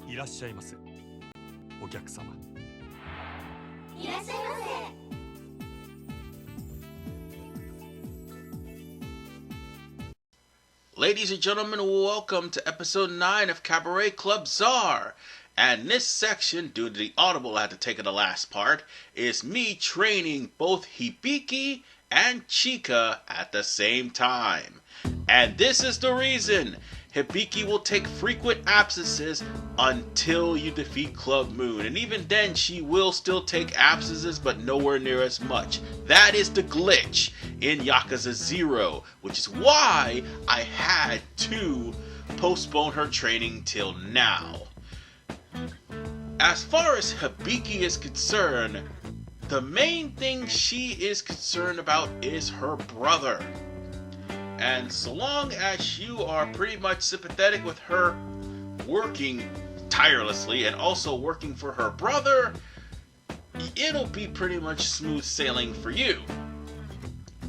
いらっしゃいませ。お客様。いらっしゃいませ。Ladies and gentlemen, welcome to episode 9 of Cabaret Club Czar. And this section, due to the audible I had to take in the last part, is me training both Hibiki and Chika at the same time. And this is the reason. Hibiki will take frequent absences until you defeat Club Moon. And even then, she will still take absences, but nowhere near as much. That is the glitch in Yakuza 0, which is why I had to postpone her training till now. As far as Hibiki is concerned, the main thing she is concerned about is her brother. And so long as you are pretty much sympathetic with her working tirelessly and also working for her brother, it'll be pretty much smooth sailing for you.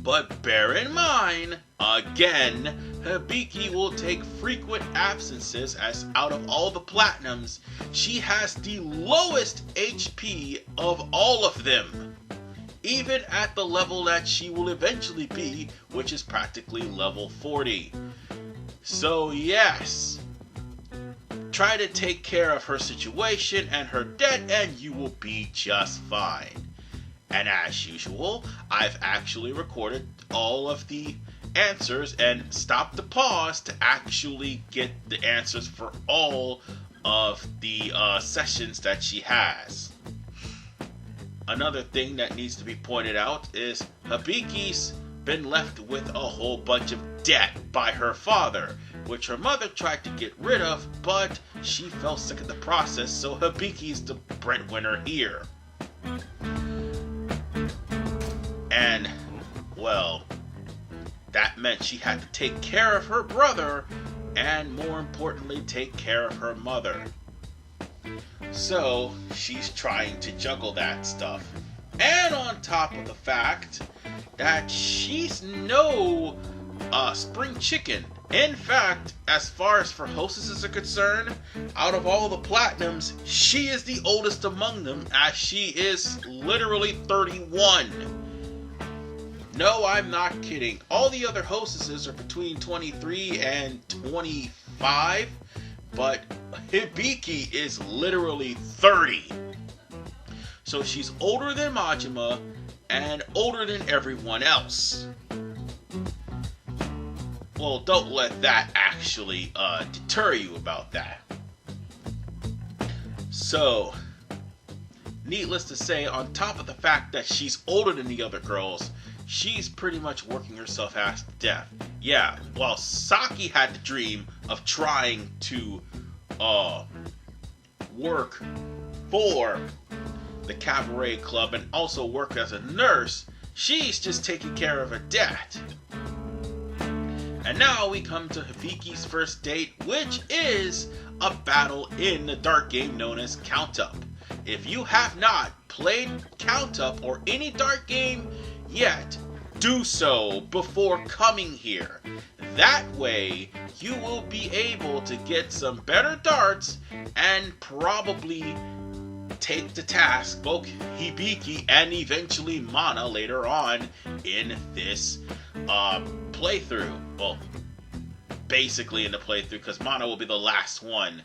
But bear in mind, again, Hibiki will take frequent absences as out of all the platinums, she has the lowest HP of all of them. Even at the level that she will eventually be, which is practically level 40. So yes, try to take care of her situation and her debt and you will be just fine. And as usual, I've actually recorded all of the answers and stopped the pause to actually get the answers for all of the sessions that she has. Another thing that needs to be pointed out is Hibiki's been left with a whole bunch of debt by her father, which her mother tried to get rid of, but she fell sick in the process, so Hibiki's the breadwinner here. And, well, that meant she had to take care of her brother, and more importantly, take care of her mother. So, she's trying to juggle that stuff. And on top of the fact that she's no spring chicken. In fact, as far as for hostesses are concerned, out of all the platinums, she is the oldest among them, as she is literally 31. No, I'm not kidding. All the other hostesses are between 23 and 25. But Hibiki is literally 30. So she's older than Majima and older than everyone else. Well, don't let that actually deter you about that. So, needless to say, on top of the fact that she's older than the other girls, she's pretty much working herself half to death. Yeah, while Saki had the dream of trying to work for the Cabaret Club and also work as a nurse, she's just taking care of her debt. And now we come to Hibiki's first date, which is a battle in the dark game known as Count Up. If you have not played Count Up or any dark game yet, do so before coming here. That way, you will be able to get some better darts and probably take to task both Hibiki and eventually Mana later on in this playthrough. Well, basically in the playthrough, because Mana will be the last one.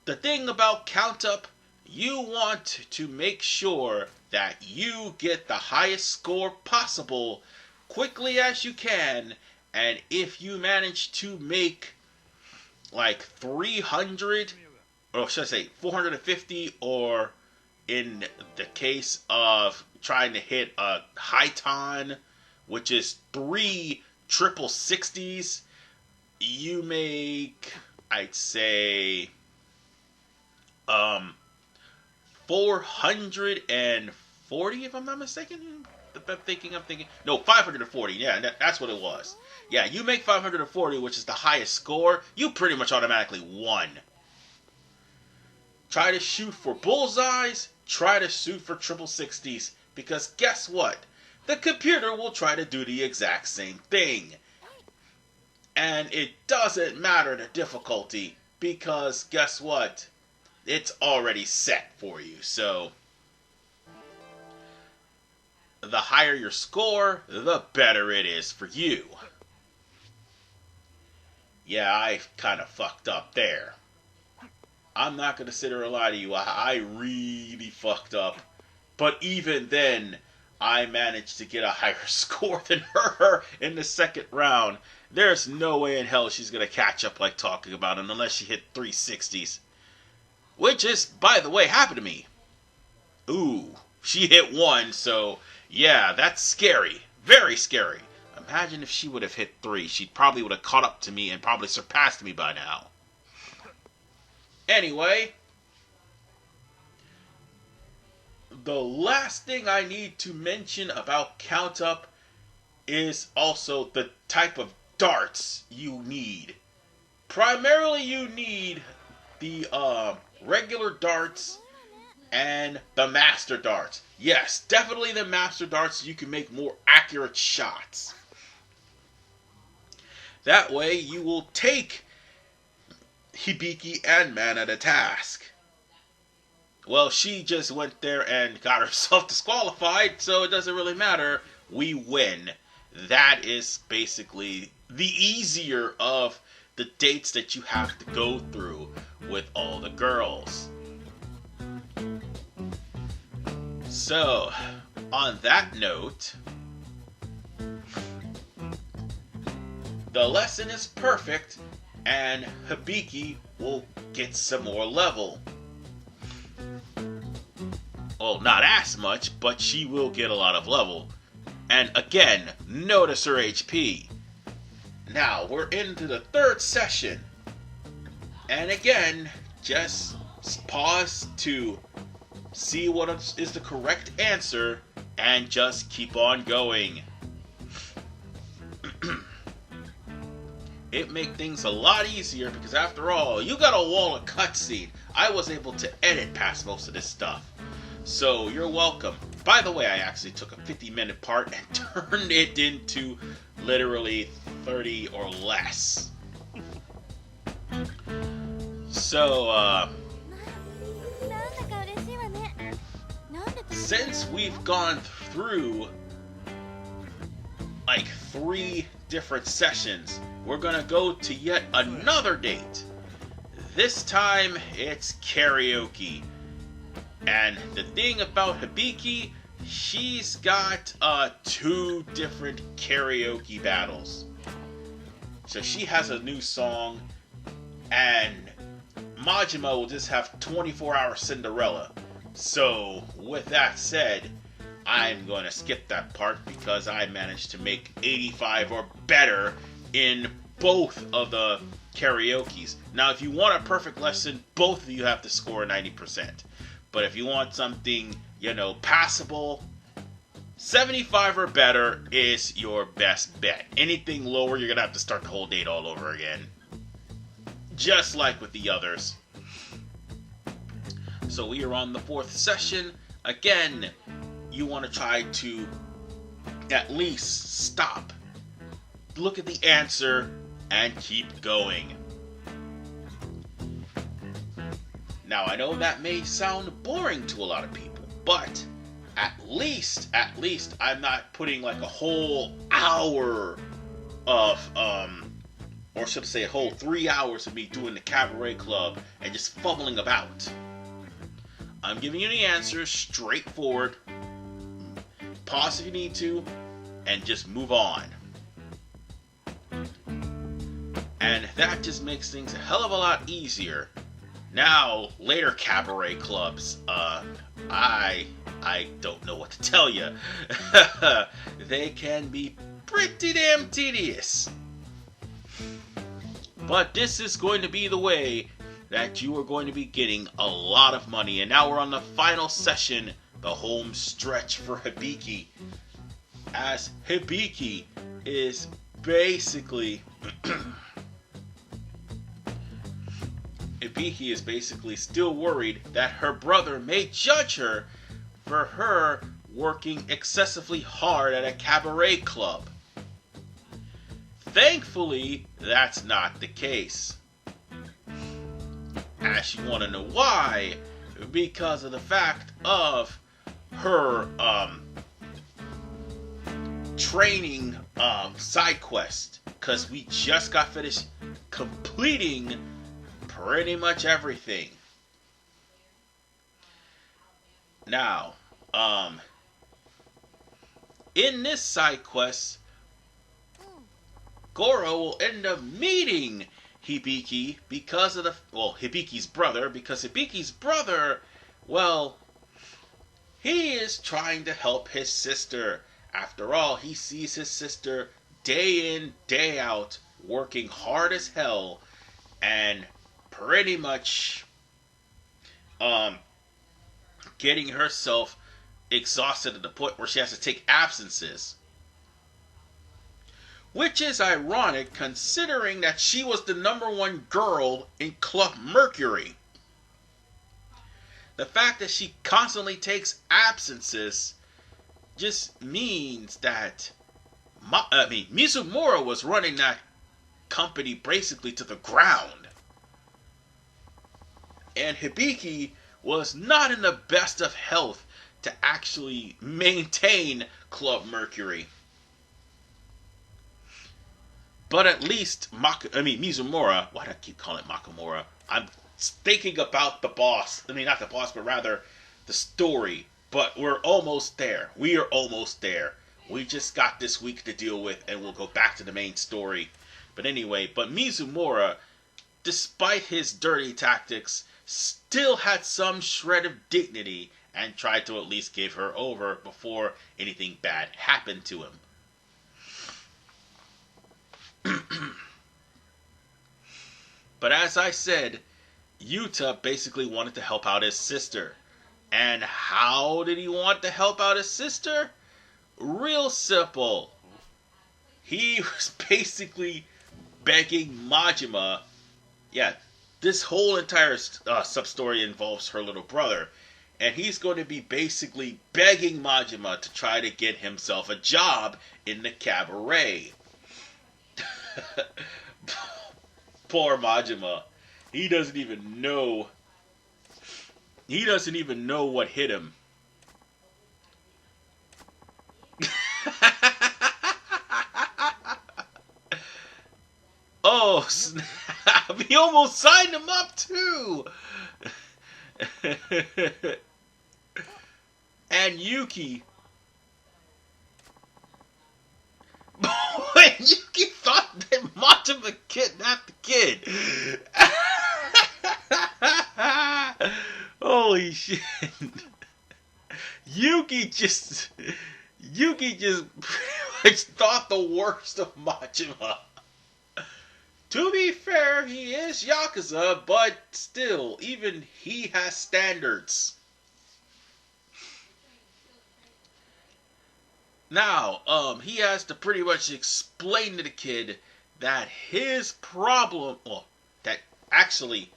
The thing about Count Up, you want to make sure that you get the highest score possible quickly as you can, and if you manage to make like 300, or should I say 450, or in the case of trying to hit a Haitan, which is 3 triple 60s, you make, I'd say, 440, if I'm not mistaken. I'm thinking. No, 540. Yeah, that's what it was. Yeah, you make 540, which is the highest score, you pretty much automatically won. Try to shoot for bullseyes. Try to shoot for triple 60s. Because guess what? The computer will try to do the exact same thing. And it doesn't matter the difficulty. because guess what? It's already set for you. So the higher your score, the better it is for you. Yeah, I kind of fucked up there. I'm not going to sit here and lie to you. I really fucked up. But even then, I managed to get a higher score than her in the second round. There's no way in hell she's going to catch up like talking about it unless she hit 360s. Which is, by the way, happened to me. Ooh, she hit 1, so yeah, that's scary. Very scary. Imagine if she would have hit 3. She probably would have caught up to me and probably surpassed me by now. Anyway, the last thing I need to mention about Count Up is also the type of darts you need. Primarily you need the regular darts and the master darts. Yes, definitely the master darts so you can make more accurate shots. That way you will take Hibiki and Mana to task. Well, she just went there and got herself disqualified, so it doesn't really matter. We win. That is basically the easier of the dates that you have to go through with all the girls. So, on that note, the lesson is perfect, and Hibiki will get some more level. Well, not as much, but she will get a lot of level. And again, notice her HP. Now, we're into the third session. And again, just pause to see what is the correct answer and just keep on going. It makes things a lot easier because after all, you got a wall of cutscene. I was able to edit past most of this stuff. So you're welcome. By the way, I actually took a 50-minute part and turned it into literally 30 or less. So, since we've gone through like 3 different sessions, we're gonna go to yet another date. This time it's karaoke. And the thing about Hibiki, she's got 2 different karaoke battles. So she has a new song, and Majima will just have 24-hour Cinderella. So with that said, I'm going to skip that part because I managed to make 85 or better in both of the karaokes. Now, if you want a perfect lesson, both of you have to score 90%. But if you want something, passable, 75 or better is your best bet. Anything lower, you're going to have to start the whole date all over again. Just like with the others. So we are on the 4th session. Again, you want to try to at least stop, look at the answer, and keep going. Now, I know that may sound boring to a lot of people, but at least, I'm not putting like a whole hour of, or should I say a whole 3 hours of me doing the Cabaret Club and just fumbling about. I'm giving you the answers straightforward. Pause if you need to, and just move on. And that just makes things a hell of a lot easier. Now, later Cabaret Clubs, I don't know what to tell you. They can be pretty damn tedious. But this is going to be the way that you are going to be getting a lot of money. And now we're on the final session, the home stretch for Hibiki. As Hibiki is basically... Hibiki is basically still worried that her brother may judge her for her working excessively hard at a cabaret club. Thankfully, that's not the case. As you want to know why, because of the fact of her training side quest. Because we just got finished completing pretty much everything. Now, in this side quest, Goro will end up meeting Hibiki because of Hibiki's brother, because Hibiki's brother, well, he is trying to help his sister. After all, he sees his sister day in, day out, working hard as hell, and pretty much, getting herself exhausted to the point where she has to take absences. Which is ironic considering that she was the #1 girl in Club Mercury. The fact that she constantly takes absences just means that Mizumura was running that company basically to the ground. And Hibiki was not in the best of health to actually maintain Club Mercury. But at least Mizumura, why do I keep calling it Makamura? I'm thinking about the boss. Not the boss, but rather the story. But we're almost there. We are almost there. We just got this week to deal with, and we'll go back to the main story. But anyway, Mizumura, despite his dirty tactics, still had some shred of dignity and tried to at least give her over before anything bad happened to him. But as I said, Yuta basically wanted to help out his sister. And how did he want to help out his sister? Real simple. He was basically begging Majima. Yeah, this whole entire sub-story involves her little brother. And he's going to be basically begging Majima to try to get himself a job in the cabaret. Poor Majima. He doesn't even know what hit him. Oh, snap. He almost signed him up too. And Yuki. Boy, Yuki thought that Majima kidnapped the kid. Holy shit. Yuki just pretty much thought the worst of Majima. To be fair, he is Yakuza, but still, even he has standards. Now, he has to pretty much explain to the kid that his problem, that actually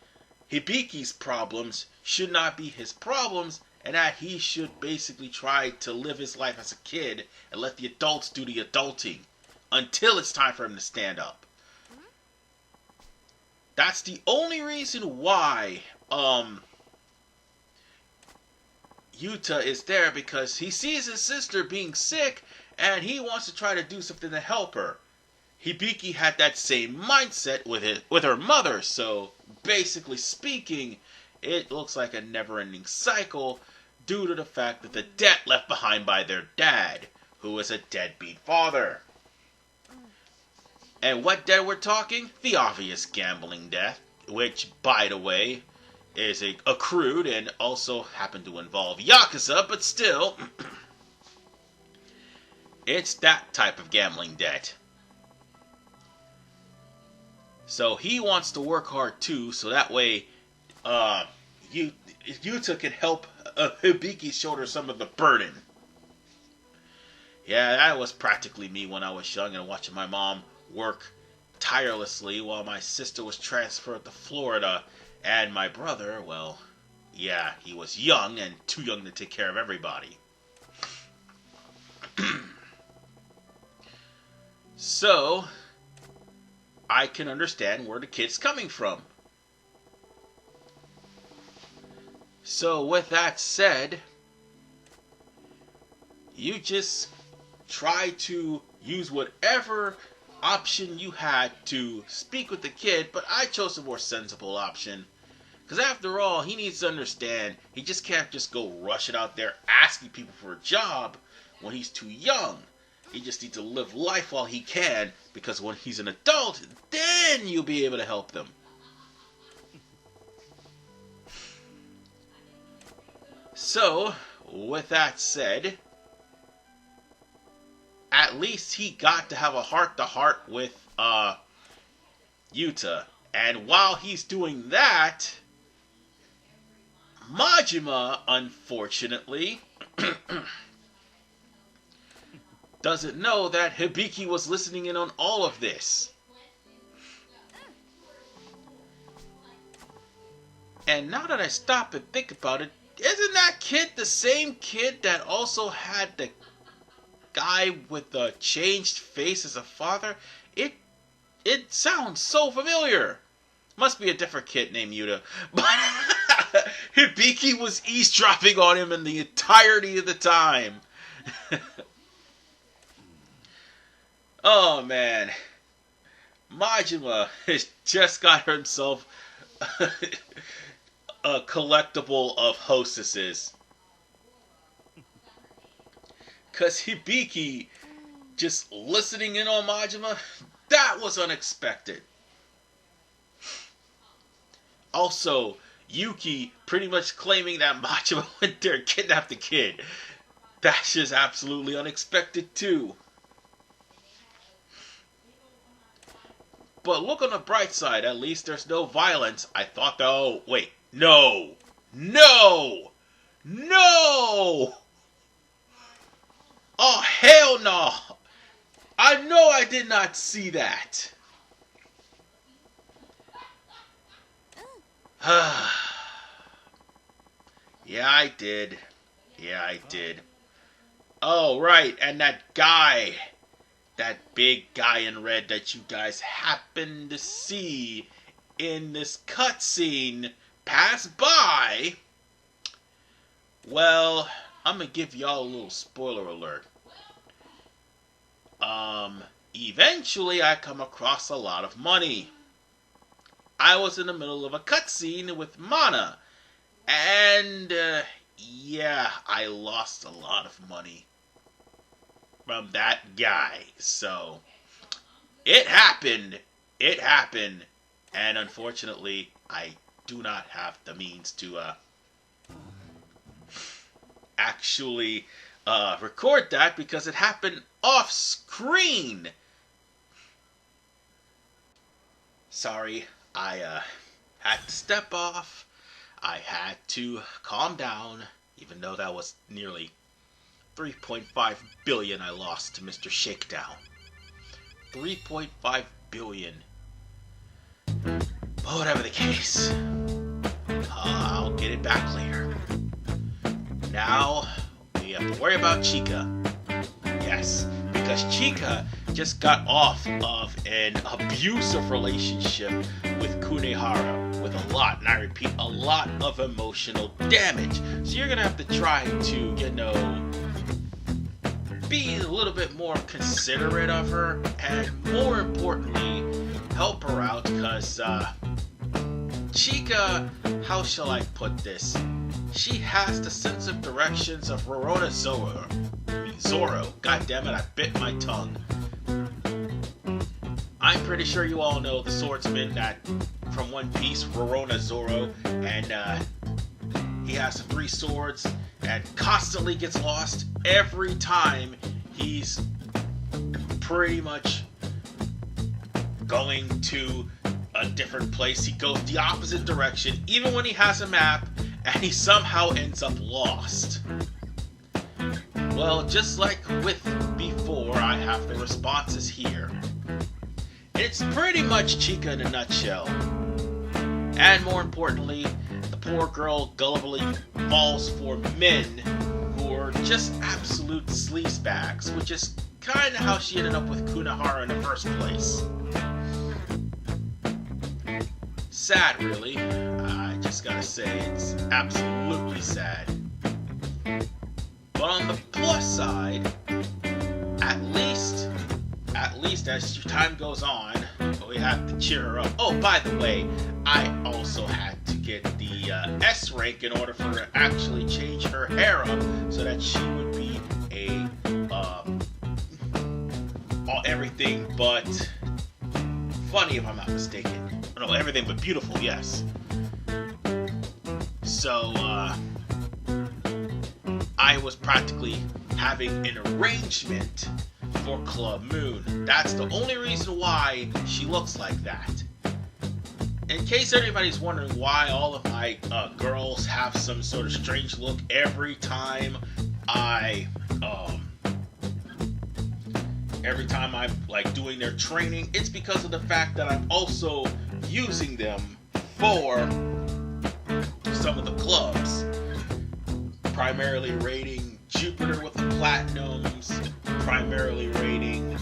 Hibiki's problems should not be his problems, and that he should basically try to live his life as a kid and let the adults do the adulting until it's time for him to stand up. That's the only reason why Yuta is there, because he sees his sister being sick and he wants to try to do something to help her. Hibiki had that same mindset with her mother, so basically speaking, it looks like a never-ending cycle due to the fact that the debt left behind by their dad, who was a deadbeat father. And what debt we're talking? The obvious gambling debt, which, by the way, is accrued and also happened to involve Yakuza, but still, it's that type of gambling debt. So he wants to work hard too, so that way Yuta can help Hibiki shoulder some of the burden. Yeah, that was practically me when I was young and watching my mom work tirelessly while my sister was transferred to Florida, and my brother, well, yeah, he was young and too young to take care of everybody. So, I can understand where the kid's coming from. So with that said, you just try to use whatever option you had to speak with the kid, but I chose a more sensible option. Because after all, he needs to understand he just can't just go rushing out there asking people for a job when he's too young. He just needs to live life while he can, because when he's an adult, then you'll be able to help them. So, with that said, at least he got to have a heart-to-heart with Yuta. And while he's doing that, Majima, unfortunately, doesn't know that Hibiki was listening in on all of this. And now that I stop and think about it, isn't that kid the same kid that also had the guy with the changed face as a father? It sounds so familiar. Must be a different kid named Yuta. But Hibiki was eavesdropping on him in the entirety of the time. Oh man. Majima has just got himself a collectible of hostesses. Cause Hibiki just listening in on Majima, that was unexpected. Also, Yuki pretty much claiming that Majima went there and kidnapped the kid. That's just absolutely unexpected too. But look on the bright side, at least there's no violence. I thought, oh, wait, no! No! Oh, hell no! I know I did not see that. Yeah, I did. Oh, right, and that guy. That big guy in red that you guys happen to see in this cutscene pass by. Well, I'm gonna give y'all a little spoiler alert. Eventually I come across a lot of money. I was in the middle of a cutscene with Mana, and yeah, I lost a lot of money from that guy. So it happened, and unfortunately I do not have the means to actually record that because it happened off screen. Sorry, I had to step off. I had to calm down, even though that was nearly 3.5 billion I lost to Mr. Shakedown. 3.5 billion. But whatever the case, I'll get it back later. Now, we have to worry about Chika. Yes, because Chika just got off of an abusive relationship with Kunehara with a lot, and I repeat, a lot of emotional damage. So you're gonna have to try to, be a little bit more considerate of her, and more importantly, help her out, because Chika, how shall I put this? She has the sense of directions of Rorona Zoro. God damn it, I bit my tongue. I'm pretty sure you all know the swordsman that from One Piece, Rorona Zoro, and he has 3 swords and constantly gets lost every time he's pretty much going to a different place. He goes the opposite direction, even when he has a map, and he somehow ends up lost. Well, just like with before, I have the responses here. It's pretty much Chika in a nutshell. And more importantly, the poor girl gullibly falls for men who are just absolute sleazebags, which is kind of how she ended up with Kunehara in the first place. Sad, really. I just gotta say, it's absolutely sad. But on the plus side, at least as time goes on, we have to cheer her up. Oh, by the way, I also had to get the S rank in order for her to actually change her hair up so that she would be a everything but funny, if I'm not mistaken. No, everything but beautiful, yes. So, I was practically having an arrangement for Club Moon. That's the only reason why she looks like that. In case anybody's wondering why all of my girls have some sort of strange look every time I'm like doing their training, it's because of the fact that I'm also using them for some of the clubs. Primarily rating Jupiter with the platinums, primarily rating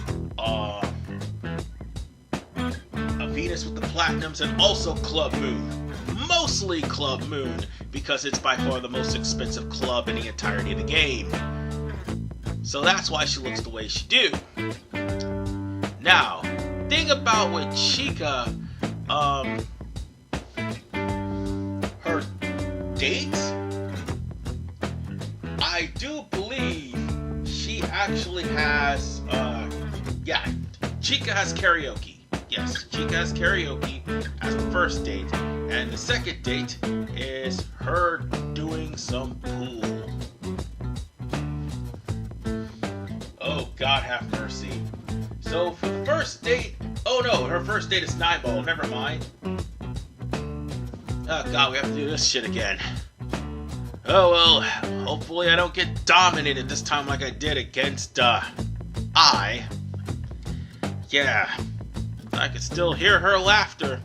Venus with the platinums, and also Club Moon. Mostly Club Moon, because it's by far the most expensive club in the entirety of the game. So that's why she looks the way she do. Now, thing about with Chika, her dates, I do believe she actually has, Chika has karaoke. Yes, Chika has karaoke as the first date, and the second date is her doing some pool. Oh, God have mercy. So for the first date, oh no, her first date is 9-ball, never mind. Oh God, we have to do this shit again. Oh well, hopefully I don't get dominated this time like I did against, I. Yeah, I can still hear her laughter.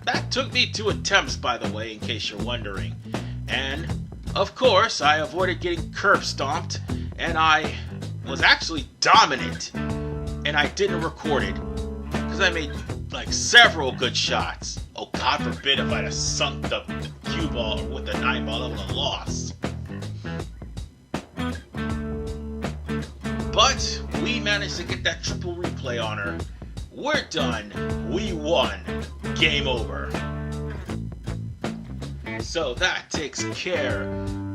That took me 2 attempts, by the way, in case you're wondering. And, of course, I avoided getting curb stomped, and I was actually dominant. And I didn't record it, because I made, like, several good shots. Oh, God forbid if I'd have sunk the cue ball with the 9-ball, I would have lost. But we managed to get that triple replay on her. We're done. We won. Game over. So that takes care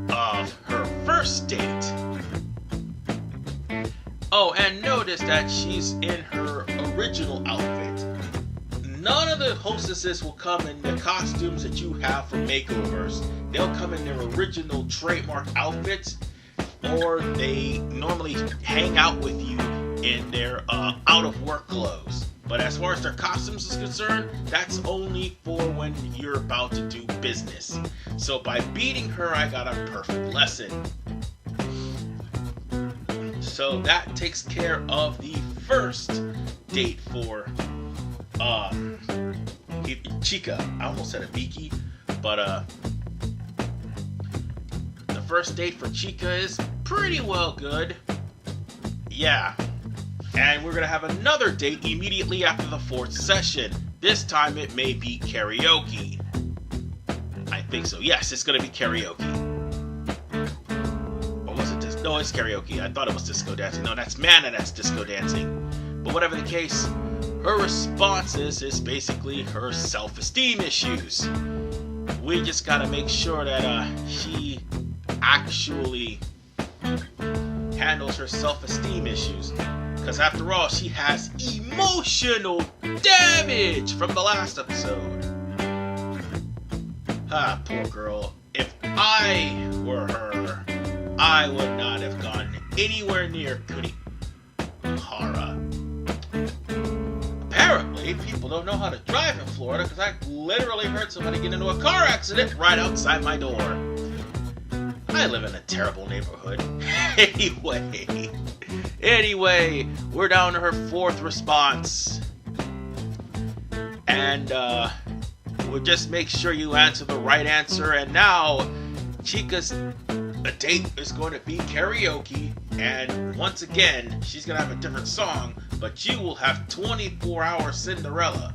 of her first date. Oh, and notice that she's in her original outfit. None of the hostesses will come in the costumes that you have for makeovers. They'll come in their original trademark outfits, or they normally hang out with you in their out-of-work clothes. But as far as their costumes is concerned, that's only for when you're about to do business. So by beating her, I got a perfect lesson. So that takes care of the first date for Chika. I almost said Hibiki, but the first date for Chika is pretty well good. Yeah. And we're gonna have another date immediately after the 4th session. This time it may be karaoke. I think so. Yes, it's gonna be karaoke. Or was it no, it's karaoke. I thought it was disco dancing. No, that's Mana that's disco dancing. But whatever the case, her responses is basically her self-esteem issues. We just gotta make sure that she actually handles her self-esteem issues. Because after all, she has emotional damage from the last episode. Ah, poor girl. If I were her, I would not have gone anywhere near Kurihara. Apparently, people don't know how to drive in Florida because I literally heard somebody get into a car accident right outside my door. I live in a terrible neighborhood. Anyway, we're down to her 4th response. And, we'll just make sure you answer the right answer. And now, Chika's date is going to be karaoke. And once again, she's going to have a different song. But you will have 24-hour Cinderella.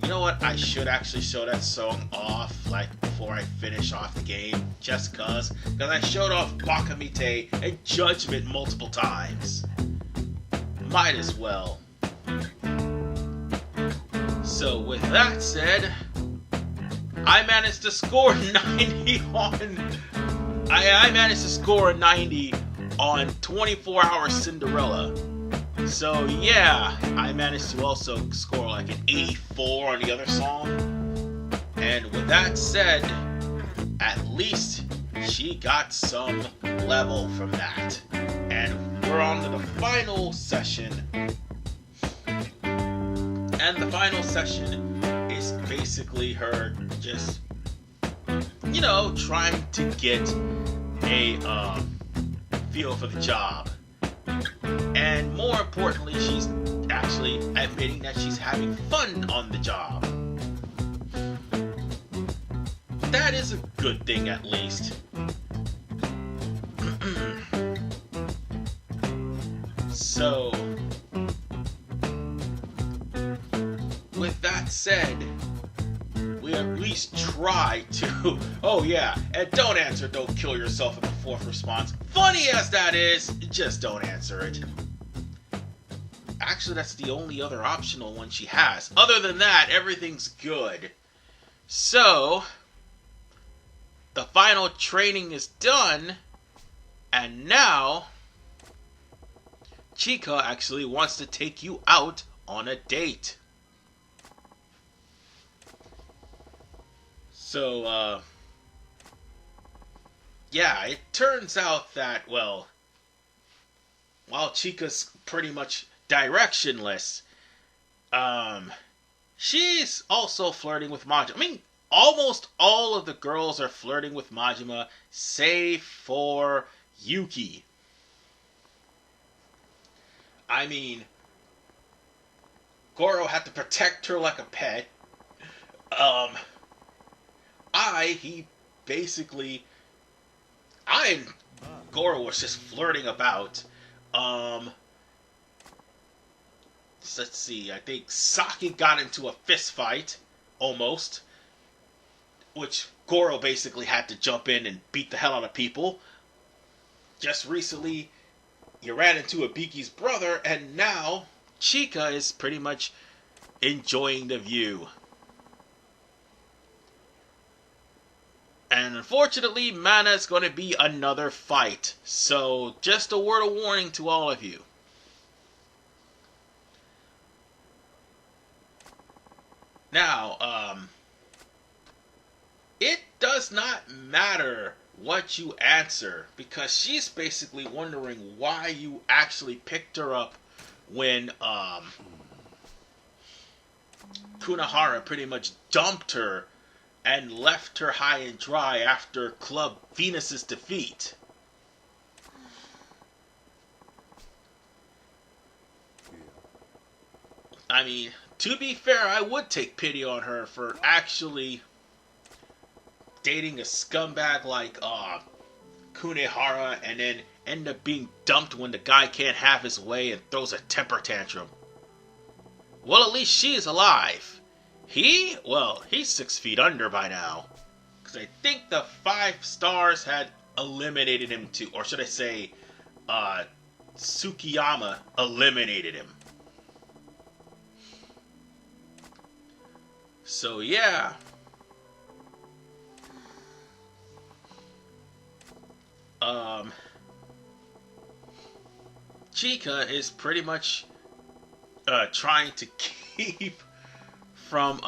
You know what? I should actually show that song off, like, before I finish off the game, just cause. Because I showed off Bakamite and Judgment multiple times. Might as well. So, with that said, I managed to score 90 on... I managed to score a 90 on 24 Hour Cinderella. So yeah, I managed to also score like an 84 on the other song. And with that said, at least she got some level from that. And we're on to the final session. And the final session is basically her just, you know, trying to get a feel for the job. And more importantly, she's actually admitting that she's having fun on the job. That is a good thing, at least. So, with that said, we at least try to... Oh yeah, and don't answer "don't kill yourself" in the fourth response. Funny as that is, just don't answer it. Actually, that's the only other optional one she has. Other than that, everything's good. So, the final training is done, and now Chika actually wants to take you out on a date. So, yeah, it turns out that, well, while Chika's pretty much directionless, she's also flirting with Majima. I mean, almost all of the girls are flirting with Majima, save for Yuki. I mean, Goro had to protect her like a pet. Goro was just flirting about. Let's see, I think Saki got into a fist fight, almost, which Goro basically had to jump in and beat the hell out of people. Just recently, you ran into Hibiki's brother, and now Chika is pretty much enjoying the view. And unfortunately, Mana's going to be another fight. So, just a word of warning to all of you. Now, it does not matter what you answer, because she's basically wondering why you actually picked her up when, Kunahara pretty much dumped her and left her high and dry after Club Venus's defeat. I mean, to be fair, I would take pity on her for actually dating a scumbag like Kunehara and then end up being dumped when the guy can't have his way and throws a temper tantrum. Well, at least she's alive. He's 6 feet under by now. Because I think the 5 stars had eliminated him too. Or should I say, Tsukiyama eliminated him. So, yeah. Chika is pretty much trying to keep from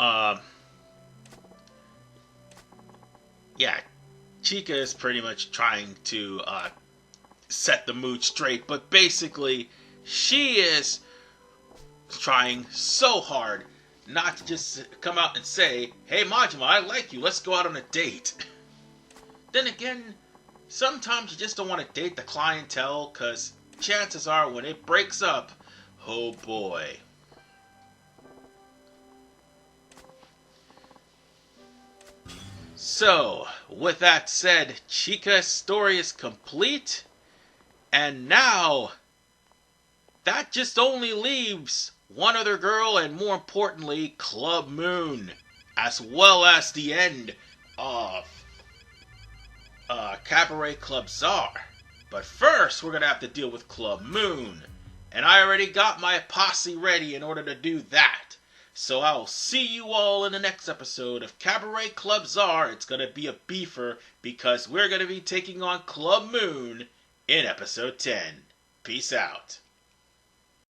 Chika is pretty much trying to set the mood straight, but basically she is trying so hard not to just come out and say, "Hey Majima, I like you, let's go out on a date." Then again, sometimes you just don't want to date the clientele, because chances are when it breaks up, oh boy. So, with that said, Chika's story is complete, and now that just only leaves one other girl, and more importantly, Club Moon, as well as the end of Cabaret Club Czar. But first, we're gonna have to deal with Club Moon, and I already got my posse ready in order to do that. So I'll see you all in the next episode of Cabaret Club Czar. It's gonna be a beefer because we're gonna be taking on Club Moon in episode 10. Peace out.